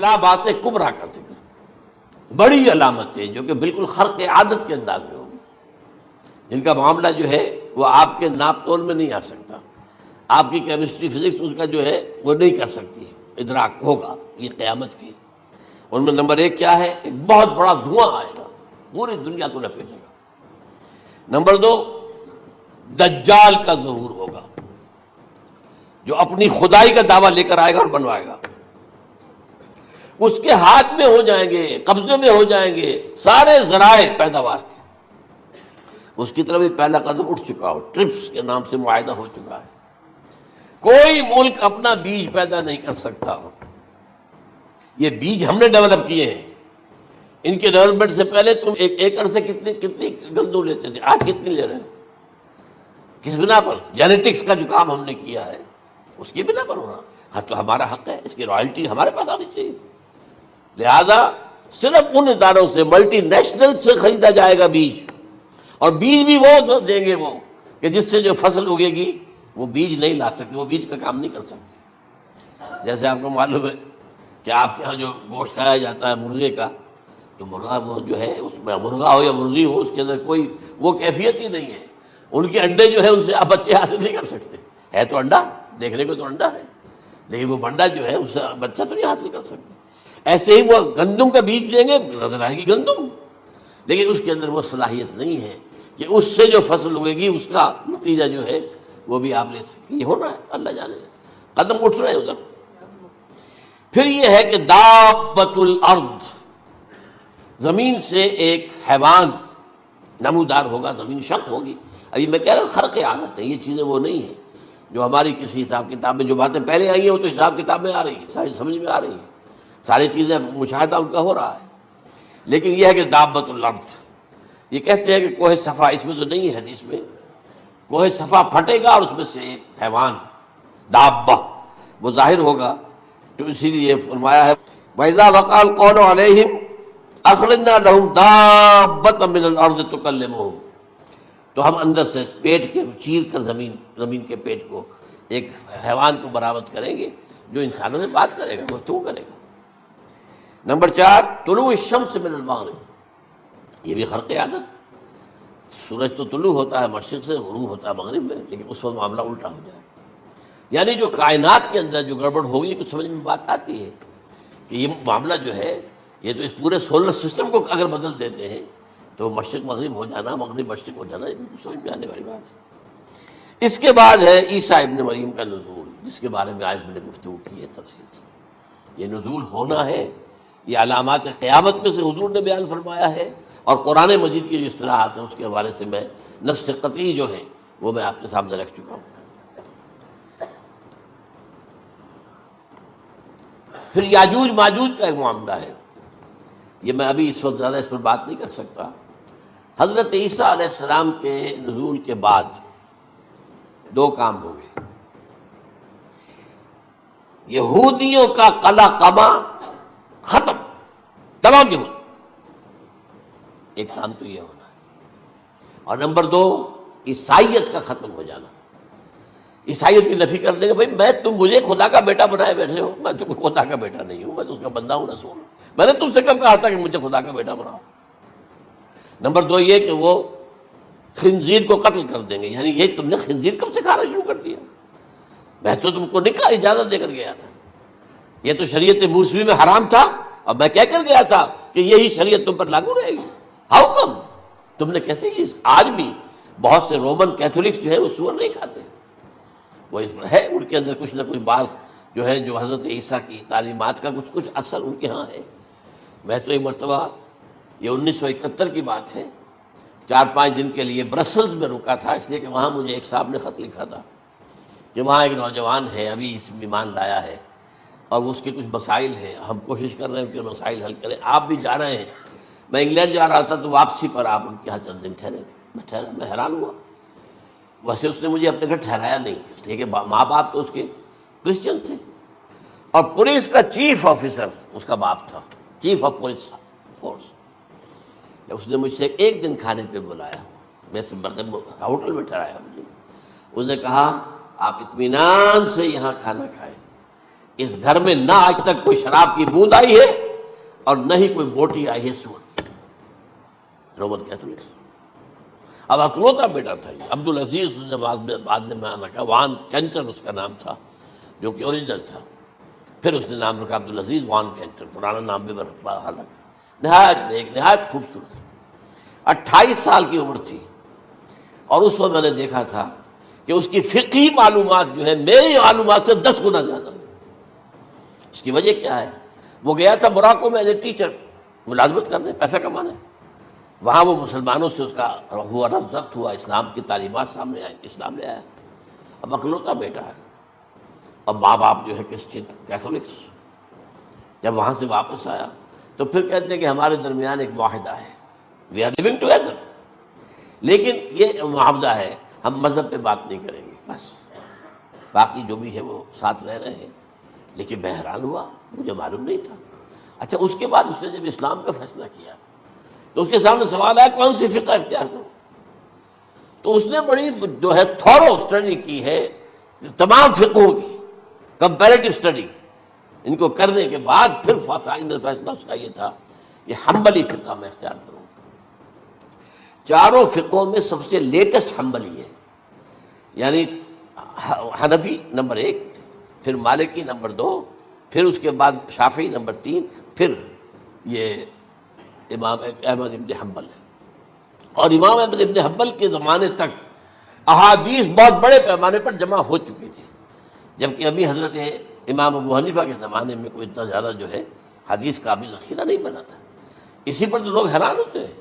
علامات کبریٰ کا ذکر، بڑی علامتیں جو کہ بالکل خرق عادت کے انداز میں ہوگی، جن کا معاملہ جو ہے وہ آپ کے ناپ تول میں نہیں آ سکتا، آپ کی کیمسٹری فزکس اس کا جو ہے وہ نہیں کر سکتی، ادراک ہوگا یہ قیامت کی۔ ان میں نمبر ایک کیا ہے؟ ایک بہت بڑا دھواں آئے گا، پوری دنیا کو لپیٹے گا۔ نمبر دو، دجال کا ظہور ہوگا، جو اپنی خدائی کا دعویٰ لے کر آئے گا اور بنوائے گا۔ اس کے ہاتھ میں ہو جائیں گے، قبضے میں ہو جائیں گے سارے ذرائع پیداوار کے۔ اس کی طرف پہلا قدم اٹھ چکا ہو، ٹرپس کے نام سے معاہدہ ہو چکا ہے۔ کوئی ملک اپنا بیج پیدا نہیں کر سکتا، یہ بیج ہم نے ڈیولپ کیے ہیں۔ ان کے ڈیولپمنٹ سے پہلے تم ایک ایکڑ سے کتنی گندم لیتے تھے، آج کتنی لے رہے ہیں؟ کس بنا پر؟ جینیٹکس کا جو کام ہم نے کیا ہے اس کی بنا پر ہونا۔ ہاں تو ہمارا حق ہے، اس کی رائلٹی ہمارے پاس آنی چاہیے۔ لہذا صرف ان اداروں سے، ملٹی نیشنل سے خریدا جائے گا بیج، اور بیج بھی وہ دیں گے وہ کہ جس سے جو فصل اگے گی وہ بیج نہیں لا سکتے، وہ بیج کا کام نہیں کر سکتے۔ جیسے آپ کو معلوم ہے کہ آپ کے ہاں جو گوشت کھایا جاتا ہے مرغے کا، تو مرغا وہ جو ہے اس میں مرغا ہو یا مرغی ہو، اس کے اندر کوئی وہ کیفیت ہی نہیں ہے۔ ان کے انڈے جو ہے ان سے آپ بچے حاصل نہیں کر سکتے، ہے تو انڈا، دیکھنے کو تو انڈا ہے، لیکن وہ بنڈا جو ہے اس سے بچہ تو نہیں حاصل کر سکتے۔ ایسے ہی وہ گندم کا بیج لیں گے، نظر آئے گی گندم، لیکن اس کے اندر وہ صلاحیت نہیں ہے کہ اس سے جو فصل اگے گی اس کا نتیجہ جو ہے وہ بھی آپ لے سکیں۔ یہ ہونا ہے، اللہ جانے، قدم اٹھ رہے ہیں ادھر۔ پھر یہ ہے کہ دابۃ الارض، زمین سے ایک حیوان نمودار ہوگا، زمین شق ہوگی۔ ابھی میں کہہ رہا ہوں خرق عادت ہے، یہ چیزیں وہ نہیں ہیں جو ہماری کسی حساب کتاب میں جو باتیں پہلے آئی ہیں وہ تو حساب کتاب میں آ رہی ہیں، ساری سمجھ میں آ رہی ہیں، ساری چیزیں مشاہدہ ان کا ہو رہا ہے۔ لیکن یہ ہے کہ دابۃ الارض، یہ کہتے ہیں کہ کوہ صفا، اس میں تو نہیں ہے حدیث میں، کوہ صفا پھٹے گا اور اس میں سے ایک حیوان دابہ وہ ظاہر ہوگا، تو اسی لیے فرمایا ہے وَإِذَا وَقَعَ الْقَوْلُ عَلَيْهِمْ أَخْرَجْنَا لَهُمْ دَابَّةً مِّنَ الْأَرْضِ تُكَلِّمُهُمْ، تو ہم اندر سے پیٹ کے چیر کر زمین کے پیٹ کو ایک حیوان کو برآمد کریں گے جو انسانوں سے بات کرے گا، گفتگو کرے گا۔ نمبر 4، طلوع الشمس من المغرب، یہ بھی خرق عادت، سورج تو طلوع ہوتا ہے مشرق سے، غروب ہوتا ہے مغرب میں، لیکن اس وقت معاملہ الٹا ہو جائے، یعنی جو کائنات کے اندر جو گڑبڑ ہوگی کچھ سمجھ میں بات آتی ہے کہ یہ معاملہ جو ہے، یہ تو اس پورے سولر سسٹم کو اگر بدل دیتے ہیں تو مشرق مغرب ہو جانا، مغرب مشرق ہو جانا، یہ سمجھ میں آنے والی بات ہے۔ اس کے بعد ہے عیسیٰ ابن مریم کا نزول، جس کے بارے میں آج میں نے گفتگو کی ہے تفصیل سے۔ یہ نزول ہونا ہے، یہ علامات قیامت میں سے حضور نے بیان فرمایا ہے، اور قرآن مجید کی جو اصطلاحات ہیں اس کے حوالے سے میں نص قطعی جو ہے وہ میں آپ کے سامنے رکھ چکا ہوں۔ پھر یاجوج ماجوج کا ایک معاملہ ہے، یہ میں ابھی اس وقت زیادہ اس پر بات نہیں کر سکتا۔ حضرت عیسیٰ علیہ السلام کے نزول کے بعد دو کام ہو گئے، یہودیوں کا قلع قمع ختم، تمام یہود، ایک کام تو یہ ہونا ہے، اور نمبر 2 عیسائیت کا ختم ہو جانا، عیسائیت کی نفی کر دیں گے، بھائی تم مجھے خدا کا بیٹا بنائے بیٹھے ہو، میں تم خدا کا بیٹا نہیں ہوں، میں تو اس کا بندہ ہوں، رسول ہوں، میں نے تم سے کب کہا تھا کہ مجھے خدا کا بیٹا بناؤ۔ نمبر 2 یہ کہ وہ خنزیر کو قتل کر دیں گے، یعنی یہ تم نے خنزیر کب سے کھانا شروع کر دیا؟ میں تو تم کو نکاح اجازت دے کر گیا تھا، یہ تو شریعت موسوی میں حرام تھا، اور میں کہہ کر گیا تھا کہ یہی شریعت تم پر لاگو رہے گی، ہاؤ کم؟ تم نے کیسے یہ؟ آج بھی بہت سے رومن کیتھولکس جو ہے وہ سور نہیں کھاتے، وہ ہے ان کے اندر کچھ نہ کچھ بات جو ہے جو حضرت عیسیٰ کی تعلیمات کا کچھ اثر ان کے ہاں ہے۔ میں تو ایک مرتبہ، یہ 1971 کی بات ہے، 4-5 دن کے لیے برسلز میں رکا تھا، اس لیے کہ وہاں مجھے ایک صاحب نے خط لکھا تھا کہ وہاں ایک نوجوان ہے، ابھی اس ایمان لایا ہے، اور اس کے کچھ مسائل ہیں، ہم کوشش کر رہے ہیں ان کے مسائل حل کریں، آپ بھی جا رہے ہیں۔ میں انگلینڈ جا رہا تھا تو واپسی پر آپ ان کے یہاں چند دن ٹھہرے، میں حیران ہوا، ویسے اس نے مجھے اپنے گھر ٹھہرایا نہیں، اس لیے کہ ماں باپ تو اس کے کرسچن تھے، اور پولیس کا چیف آفیسر اس کا باپ تھا، چیف آف پولیس فورس۔ اس نے مجھ سے ایک دن کھانے پہ بلایا، میں سے ہوٹل میں ٹھہرایا مجھے، اس نے کہا آپ اطمینان سے یہاں کھانا کھائیں، اس گھر میں نہ آج تک کوئی شراب کی بوند آئی ہے اور نہ ہی کوئی بوٹی آئی ہے سور کی. Roman Catholics. اب اکلوتا بیٹا تھا یہ عبدالعزیز نے بعد میں آنا کہا، وان کینٹر اس کا نام تھا جو کہ اوریجنل تھا. پھر اس نے نام رکھا عبدالعزیز وان کینٹر، پرانا نام بھی حالانکہ نہایت نیک، نہایت خوبصورت. 28 سال کی عمر تھی اور اس وقت میں نے دیکھا تھا کہ اس کی فقہی معلومات جو ہے میری معلومات سے 10 گنا زیادہ. اس کی وجہ کیا ہے؟ وہ گیا تھا موراکو میں ایز اے ٹیچر ملازمت کرنے، پیسہ کمانے. وہاں وہ مسلمانوں سے اس کا ہوا رفت ضبط ہوا، اسلام کی تعلیمات سامنے آئی، اسلام لے آیا. اب اکلوتا بیٹا ہے، اب ماں باپ جو ہے کرسچن کیتھولکس. جب وہاں سے واپس آیا تو پھر کہتے ہیں کہ ہمارے درمیان ایک معاہدہ ہے، وی آر لیونگ ٹوگیدر، لیکن یہ معاہدہ ہے ہم مذہب پہ بات نہیں کریں گے، بس باقی جو بھی ہے وہ ساتھ رہ رہے ہیں. لیکن میں حیران ہوا، مجھے معلوم نہیں تھا. اچھا اس کے بعد اس نے جب اسلام کا فیصلہ کیا تو اس کے سامنے سوال آیا کون سی فقہ اختیار کروں. تو اس نے بڑی جو ہے تھورو اسٹڈی کی ہے تمام فقہوں کی، کمپیریٹو اسٹڈی. ان کو کرنے کے بعد پھر فائنل فیصلہ اس کا یہ تھا کہ حنبلی فقہ میں اختیار کروں. چاروں فقہوں میں سب سے لیٹسٹ حنبلی ہے، یعنی حنفی نمبر 1، پھر مالکی نمبر 2، پھر اس کے بعد شافعی نمبر 3، پھر یہ امام احمد ابن حنبل ہے. اور امام احمد ابن حنبل کے زمانے تک احادیث بہت بڑے پیمانے پر جمع ہو چکی تھی، جبکہ ابھی حضرت امام ابو حنیفہ کے زمانے میں کوئی اتنا زیادہ جو ہے حدیث کا بھی ذخیرہ نہیں بنا تھا. اسی پر تو لوگ حیران ہوتے ہیں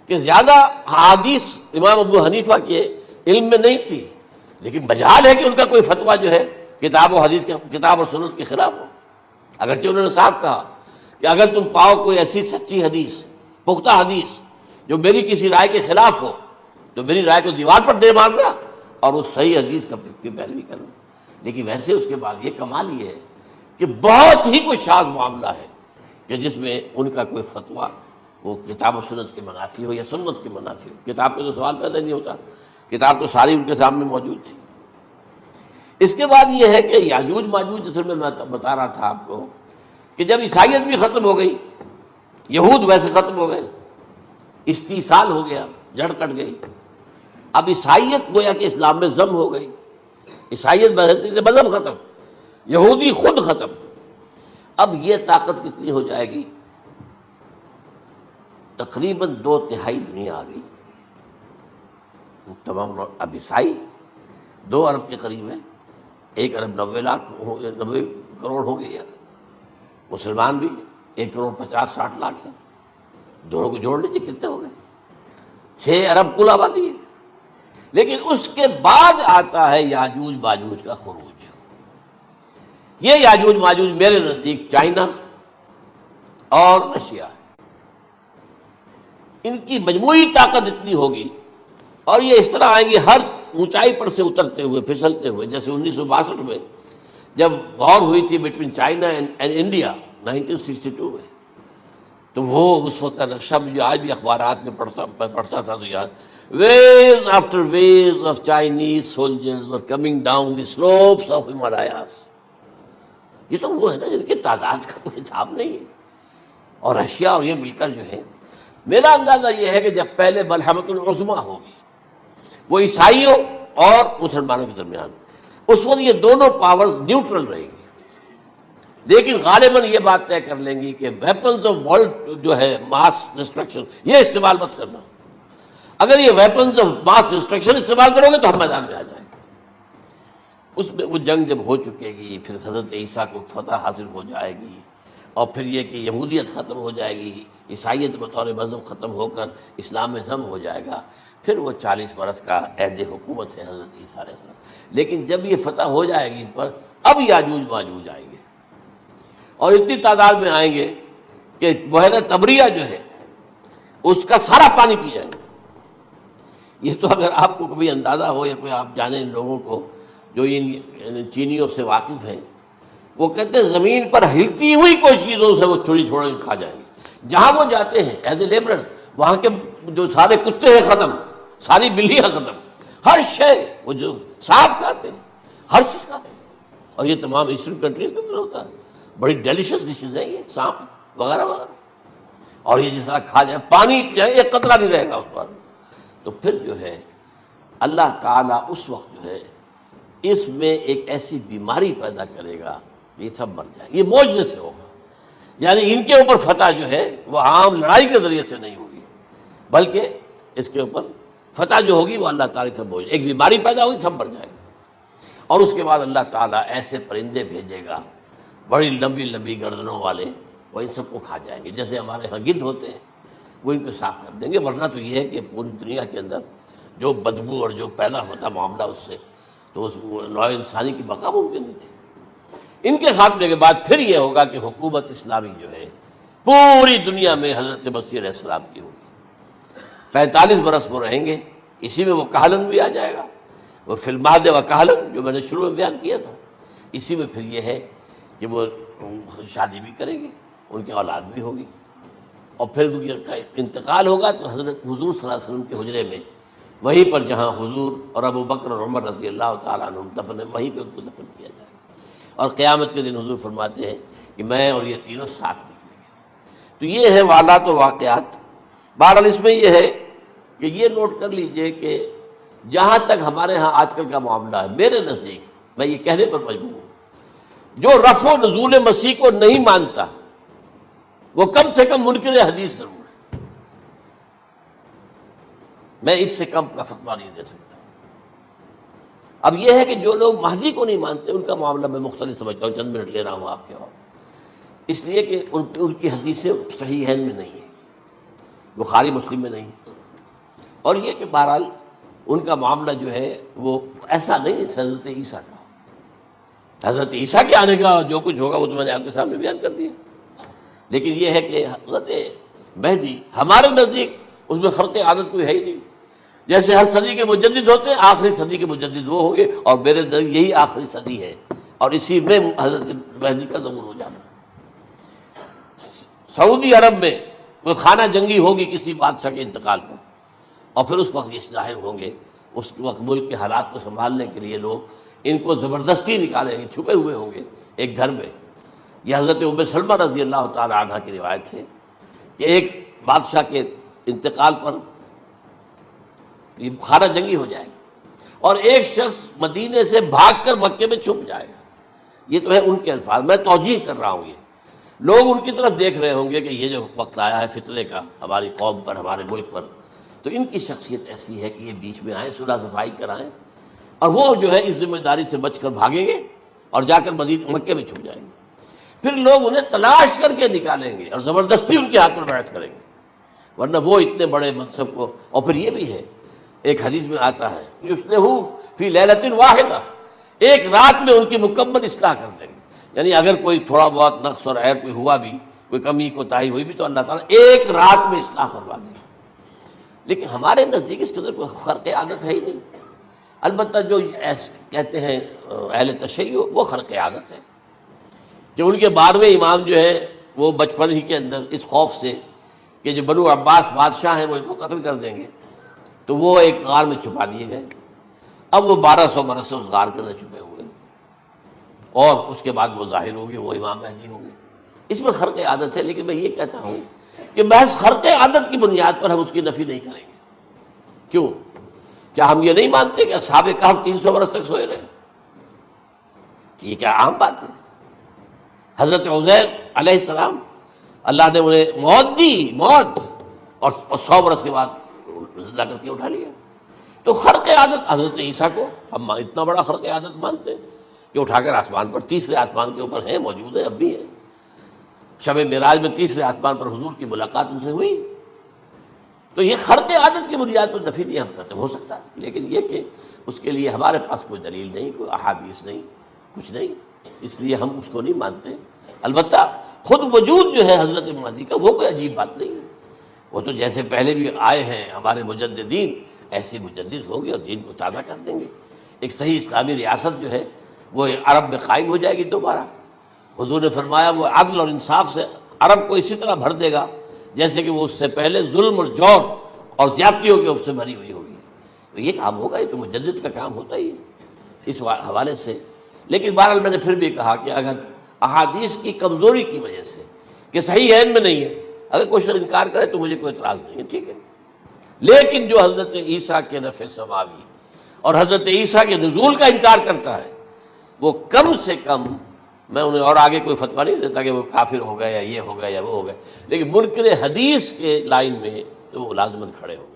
کہ زیادہ حدیث امام ابو حنیفہ کے علم میں نہیں تھی، لیکن مجال ہے کہ ان کا کوئی فتویٰ جو ہے کتاب و حدیث کے، کتاب اور سنت کے خلاف ہو. اگرچہ انہوں نے صاف کہا کہ اگر تم پاؤ کوئی ایسی سچی حدیث، پختہ حدیث جو میری کسی رائے کے خلاف ہو تو میری رائے کو دیوار پر دے مارنا اور اس صحیح حدیث کی پیروی کرنا. لیکن ویسے اس کے بعد یہ کمال یہ ہے کہ بہت ہی کوئی شاذ معاملہ ہے کہ جس میں ان کا کوئی فتویٰ وہ کتاب و سنت کے منافی ہو یا سنت کے منافی ہو. کتاب پہ تو سوال پیدا نہیں ہوتا، کتاب تو ساری ان کے سامنے موجود تھی. اس کے بعد یہ ہے کہ یاجوج ماجوج، جیسے میں بتا رہا تھا آپ کو کہ جب عیسائیت بھی ختم ہو گئی، یہود ویسے ختم ہو گئے، استیصال ہو گیا، جڑ کٹ گئی. اب عیسائیت گویا کہ اسلام میں ضم ہو گئی. عیسائیت مذہب ختم، یہودی خود ختم. اب یہ طاقت کتنی ہو جائے گی؟ تقریباً 2/3 دنیا آ گئی تمام. اب عیسائی 2 ارب کے قریب ہے، 1 ارب 90 کروڑ ہو گئی ہے. مسلمان بھی 1 کروڑ 50-60 لاکھ ہیں. دونوں کو جوڑ لیجیے کتنے ہو گئے؟ 6 ارب کل آبادی ہے. لیکن اس کے بعد آتا ہے یاجوج ماجوج کا خروج. یہ یاجوج ماجوج میرے نزدیک چائنا اور رشیا ہے. ان کی مجموعی طاقت اتنی ہوگی اور یہ اس طرح آئیں گے ہر اونچائی پر سے اترتے ہوئے، پھسلتے ہوئے. جیسے 1962 میں جب وار ہوئی تھی بٹوین چائنا اینڈ انڈیا 1962 میں، تو وہ اس وقت کا نقشہ مجھے آج بھی اخبارات میں پڑھتا تھا تو یاد، waves after waves of Chinese soldiers were coming down the slopes of Himalayas. یہ تو وہ ہے نا جن کی تعداد کا کوئی حساب نہیں ہے. اور رشیا اور یہ مل کر جو ہے، میرا اندازہ یہ ہے کہ جب پہلے ملحمۃ العظمیٰ ہوگی وہ عیسائیوں اور مسلمانوں کے درمیان، اس وقت یہ دونوں پاورز نیوٹرل رہیں گی. لیکن غالباً یہ بات طے کر لیں گی کہ ویپنز آف ورلڈ جو ہے ماس ڈسٹرکشن، یہ استعمال مت کرنا. اگر یہ ویپنز آف ماس ڈسٹرکشن استعمال کرو گے تو ہم میدان میں آ جائیں گے. اس میں وہ جنگ جب ہو چکے گی، پھر حضرت عیسیٰ کو فتح حاصل ہو جائے گی، اور پھر یہ کہ یہودیت ختم ہو جائے گی، عیسائیت بطور مذہب ختم ہو کر اسلام میں ضم ہو جائے گا. پھر وہ 40 برس کا عہد حکومت ہے حضرت عیسیٰ علیہ السلام. لیکن جب یہ فتح ہو جائے گی ان پر، اب یاجوج ماجوج آئیں گے اور اتنی تعداد میں آئیں گے کہ بحیرہ طبریہ جو ہے اس کا سارا پانی پی جائیں گے. یہ تو اگر آپ کو کبھی اندازہ ہو یا کوئی آپ جانیں ان لوگوں کو جو ان چینیوں سے واقف ہیں، وہ کہتے ہیں زمین پر ہلتی ہوئی کوئی چیزوں سے وہ چھوڑی چھوڑ کے کھا جائیں گے. جہاں وہ جاتے ہیں ایز اے لیبرر، وہاں کے جو سارے کتے ہیں ختم، ساری بلیاں ختم، ہر شے وہ جو سانپ کھاتے ہیں، ہر چیز کھاتے ہیں. اور یہ تمام ایسٹرن کنٹریز کے اندر ہوتا ہے. بڑی ڈیلیشیس ڈشز ہیں یہ، سانپ وغیرہ وغیرہ. اور یہ جس طرح کھا جائے، پانی پی جائے، ایک قطرہ نہیں رہے گا اس پر. تو پھر جو ہے اللہ تعالیٰ اس وقت جو ہے اس میں ایک ایسی بیماری پیدا کرے گا کہ یہ سب مر جائیں. یہ معجزے سے ہوگا. یعنی ان کے اوپر فتح جو ہے وہ عام لڑائی کے ذریعے سے نہیں ہوگی، بلکہ اس کے اوپر فتح جو ہوگی وہ اللہ تعالیٰ سے ہوگی. ایک بیماری پیدا ہوگی، سب مر جائے گا. اور اس کے بعد اللہ تعالیٰ ایسے پرندے بھیجے گا بڑی لمبی لمبی گردنوں والے، وہ ان سب کو کھا جائیں گے. جیسے ہمارے ہاں گدھ ہوتے ہیں وہ ان کو صاف کر دیں گے. ورنہ تو یہ ہے کہ پوری دنیا کے اندر جو بدبو اور جو پیدا ہوتا معاملہ اس سے، تو اس نوع انسانی کی بقا ممکن نہیں تھی. ان کے خاتمے کے بعد پھر یہ ہوگا کہ حکومت اسلامی جو ہے پوری دنیا میں حضرت مسیح علیہ السلام کی ہوگی. 45 برس وہ رہیں گے. اسی میں وہ کہلن بھی آ جائے گا، وہ فی المہد و کہلن جو میں نے شروع میں بیان کیا تھا. اسی میں پھر یہ ہے کہ وہ شادی بھی کریں گے، ان کی اولاد بھی ہوگی. اور پھر ان کا انتقال ہوگا تو حضرت حضور صلی اللہ علیہ وسلم کے حجرے میں، وہیں پر جہاں حضور اور ابو بکر اور عمر رضی اللہ تعالیٰ عنہ دفن ہے، وہیں پہ ان کو دفن کیا جائے گا. اور قیامت کے دن حضور فرماتے ہیں کہ میں اور یہ تینوں ساتھ نکلیں گے. تو یہ ہے حالات و واقعات. بہرحال اس میں یہ ہے کہ یہ نوٹ کر لیجئے کہ جہاں تک ہمارے ہاں آج کل کا معاملہ ہے، میرے نزدیک میں یہ کہنے پر مجبور ہوں، جو رفع و نزول مسیح کو نہیں مانتا وہ کم سے کم منکر حدیث ضرور ہے. میں اس سے کم کا فتویٰ نہیں دے سکتا. اب یہ ہے کہ جو لوگ مہدی کو نہیں مانتے ان کا معاملہ میں مختلف سمجھتا ہوں. چند منٹ لے رہا ہوں آپ کے، اور اس لیے کہ ان کی حدیثیں صحیحین میں نہیں ہیں، بخاری مسلم میں نہیں. اور یہ کہ بہرحال ان کا معاملہ جو ہے وہ ایسا نہیں ہے حضرت عیسیٰ کا. حضرت عیسیٰ کے آنے کا جو کچھ ہوگا وہ تو میں نے آپ کے سامنے بیان کر دیا. لیکن یہ ہے کہ حضرت مہدی ہمارے نزدیک اس میں خرق عادت کوئی ہے ہی نہیں. جیسے ہر صدی کے مجدد ہوتے ہیں، آخری صدی کے مجدد وہ ہوں گے، اور میرے نزدیک یہی آخری صدی ہے، اور اسی میں حضرت مہدی کا ظہور ہو جانا. سعودی عرب میں کوئی خانہ جنگی ہوگی کسی بادشاہ کے انتقال پر، اور پھر اس وقت یہ ظاہر ہوں گے. اس وقت ملک کے حالات کو سنبھالنے کے لیے لوگ ان کو زبردستی نکالیں گے، چھپے ہوئے ہوں گے ایک گھر میں. یہ حضرت ام سلمہ رضی اللہ تعالی عنہ کی روایت ہے کہ ایک بادشاہ کے انتقال پر یہ خانہ جنگی ہو جائے گی، اور ایک شخص مدینے سے بھاگ کر مکے میں چھپ جائے گا. یہ تو ہے ان کے الفاظ، میں توجیہ کر رہا ہوں. یہ لوگ ان کی طرف دیکھ رہے ہوں گے کہ یہ جو وقت آیا ہے فتنے کا ہماری قوم پر، ہمارے ملک پر، تو ان کی شخصیت ایسی ہے کہ یہ بیچ میں آئیں، صلح صفائی کرائیں، اور وہ جو ہے اس ذمہ داری سے بچ کر بھاگیں گے اور جا کر مکے میں چھپ جائیں گے. پھر لوگ انہیں تلاش کر کے نکالیں گے اور زبردستی ان کے ہاتھ پر بیعت کریں گے، ورنہ وہ اتنے بڑے منصب کو. اور پھر یہ بھی ہے، ایک حدیث میں آتا ہے یصلحُ فی لیلۃ واحدہ، ایک رات میں ان کی مکمل اصلاح کر دیں گے. یعنی اگر کوئی تھوڑا بہت نقص اور عیب کوئی ہوا بھی، کوئی کمی کوتاہی ہوئی بھی، تو اللہ تعالیٰ ایک رات میں اصلاح کروا دیں گے. لیکن ہمارے نزدیک اس قدر کوئی خرق عادت ہے ہی نہیں. البتہ جو کہتے ہیں اہل تشیع، وہ خرق عادت ہے کہ ان کے 12ویں امام جو ہے وہ بچپن ہی کے اندر اس خوف سے کہ جو بنو عباس بادشاہ ہیں وہ ان کو قتل کر دیں گے، تو وہ ایک غار میں چھپا دیے گئے. اب وہ 1200 برس سے اس غار کے اندر چھپے ہوئے، اور اس کے بعد وہ ظاہر ہوں گے، وہ امام مہدی ہوں گے. اس میں خرق عادت ہے. لیکن میں یہ کہتا ہوں کہ محض خرق عادت کی بنیاد پر ہم اس کی نفی نہیں کریں گے. کیوں؟ کیا ہم یہ نہیں مانتے کہ اصحاب کہف 300 برس تک سوئے رہے؟ یہ کیا عام بات ہے؟ حضرت عزیر علیہ السلام اللہ نے انہیں موت دی، موت، اور 100 برس کے بعد زندہ کر کے اٹھا لیا. تو خرق عادت حضرت عیسیٰ کو ہم اتنا بڑا خرق عادت مانتے ہیں کہ اٹھا کر آسمان پر، تیسرے آسمان کے اوپر ہیں، موجود ہیں، اب بھی ہیں. شب معراج میں تیسرے آسمان پر حضور کی ملاقات ان سے ہوئی. تو یہ خرق عادت کی بنیاد پر نفی نہیں ہم کرتے. ہو سکتا ہے، لیکن یہ کہ اس کے لیے ہمارے پاس کوئی دلیل نہیں، کوئی احادیث نہیں، کچھ نہیں، اس لیے ہم اس کو نہیں مانتے. البتہ خود وجود جو ہے حضرت مہدی کا وہ کوئی عجیب بات نہیں ہے. وہ تو جیسے پہلے بھی آئے ہیں ہمارے مجددین، ایسے مجدد ہوں گے اور دین کو تازہ کر دیں گے. ایک صحیح اسلامی ریاست جو ہے وہ عرب میں قائم ہو جائے گی دوبارہ. حضور نے فرمایا وہ عدل اور انصاف سے عرب کو اسی طرح بھر دے گا جیسے کہ وہ اس سے پہلے ظلم اور جور اور زیادتیوں کے اوپر سے بھری ہوئی ہوگی. تو یہ کام ہوگا، یہ تو مجدد کا کام ہوتا ہی ہے. اس حوالے سے لیکن بہرحال میں نے پھر بھی کہا کہ اگر احادیث کی کمزوری کی وجہ سے کہ صحیح عین میں نہیں ہے، اگر کوئی شخص انکار کرے تو مجھے کوئی اعتراض نہیں ہے، ٹھیک ہے، لیکن جو حضرت عیسیٰ کے نفع سماوی اور حضرت عیسیٰ کے نزول کا انکار کرتا ہے وہ کم سے کم، میں انہیں اور آگے کوئی فتویٰ نہیں دیتا کہ وہ کافر ہو گئے یا یہ ہو گیا یا وہ ہو گیا، لیکن منکر حدیث کے لائن میں تو وہ لازماً کھڑے ہو۔